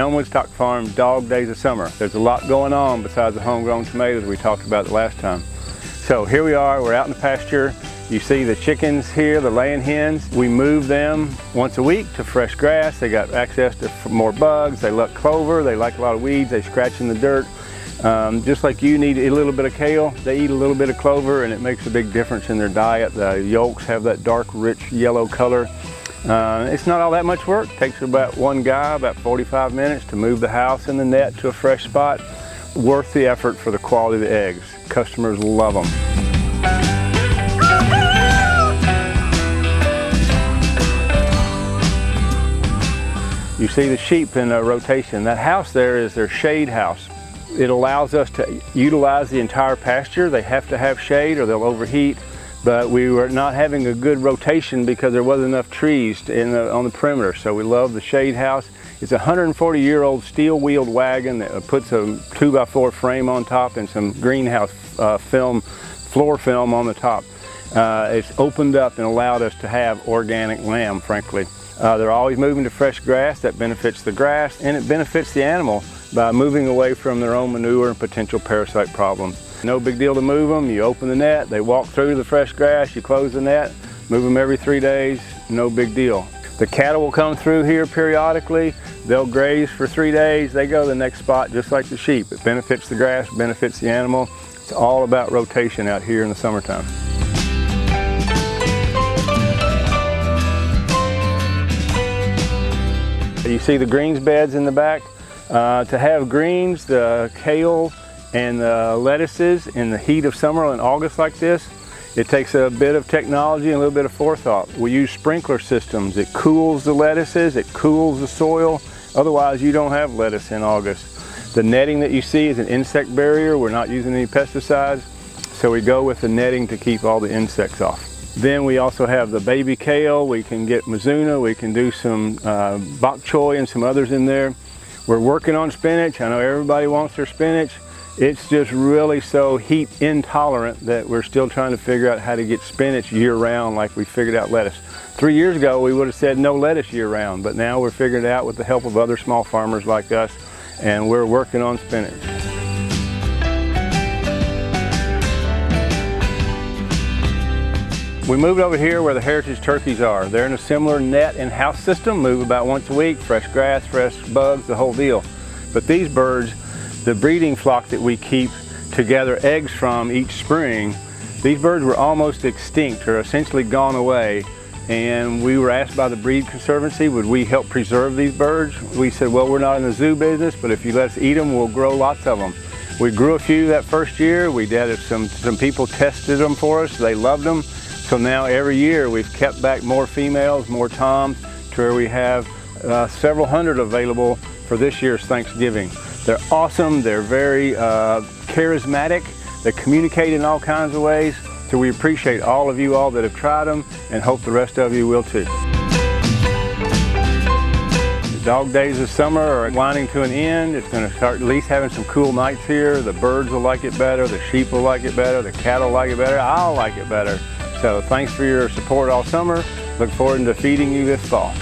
Elmwood Stock Farm Dog Days of Summer. There's a lot going on besides the homegrown tomatoes we talked about the last time. So here we are, we're out in the pasture. You see the chickens here, the laying hens. We move them once a week to fresh grass. They got access to more bugs. They like clover. They like a lot of weeds. They scratch in the dirt. Just like you need a little bit of kale, they eat a little bit of clover, and it makes a big difference in their diet. The yolks have that dark, rich yellow color. It's not all that much work. It takes about one guy about 45 minutes to move the house and the net to a fresh spot. Worth the effort for the quality of the eggs. Customers love them. You see the sheep in rotation. That house there is their shade house. It allows us to utilize the entire pasture. They have to have shade or they'll overheat. But we were not having a good rotation because there wasn't enough trees on the perimeter. So we love the shade house. It's a 140-year-old steel-wheeled wagon that puts a 2x4 frame on top and some greenhouse floor film on the top. It's opened up and allowed us to have organic lamb, frankly. They're always moving to fresh grass. That benefits the grass and it benefits the animal by moving away from their own manure and potential parasite problems. No big deal to move them. You open the net, they walk through the fresh grass, you close the net, move them every 3 days, no big deal. The cattle will come through here periodically. They'll graze for 3 days, they go to the next spot just like the sheep. It benefits the grass, benefits the animal. It's all about rotation out here in the summertime. You see the greens beds in the back. To have greens, the kale, and the lettuces in the heat of summer in August like this, it takes a bit of technology and a little bit of forethought. We use sprinkler systems. It cools the lettuces, it cools the soil. Otherwise, you don't have lettuce in August. The netting that you see is an insect barrier. We're not using any pesticides, so we go with the netting to keep all the insects off. Then we also have the baby kale. We can get Mizuna. We can do some bok choy and some others in there. We're working on spinach. I know everybody wants their spinach. It's just really so heat intolerant that we're still trying to figure out how to get spinach year-round like we figured out lettuce. 3 years ago we would have said no lettuce year-round, but now we're figuring it out with the help of other small farmers like us, and we're working on spinach. We moved over here where the heritage turkeys are. They're in a similar net and house system, move about once a week, fresh grass, fresh bugs, the whole deal. But these birds, the breeding flock that we keep to gather eggs from each spring, these birds were almost extinct or essentially gone away. And we were asked by the Breed Conservancy, would we help preserve these birds? We said, well, we're not in the zoo business, but if you let us eat them, we'll grow lots of them. We grew a few that first year. We did some people tested them for us. They loved them. So now every year we've kept back more females, more toms, to where we have several hundred available for this year's Thanksgiving. They're awesome, they're very charismatic, they communicate in all kinds of ways, so we appreciate all of you all that have tried them and hope the rest of you will too. The dog days of summer are winding to an end. It's going to start at least having some cool nights here. The birds will like it better, the sheep will like it better, the cattle like it better, I'll like it better. So thanks for your support all summer. Look forward to feeding you this fall.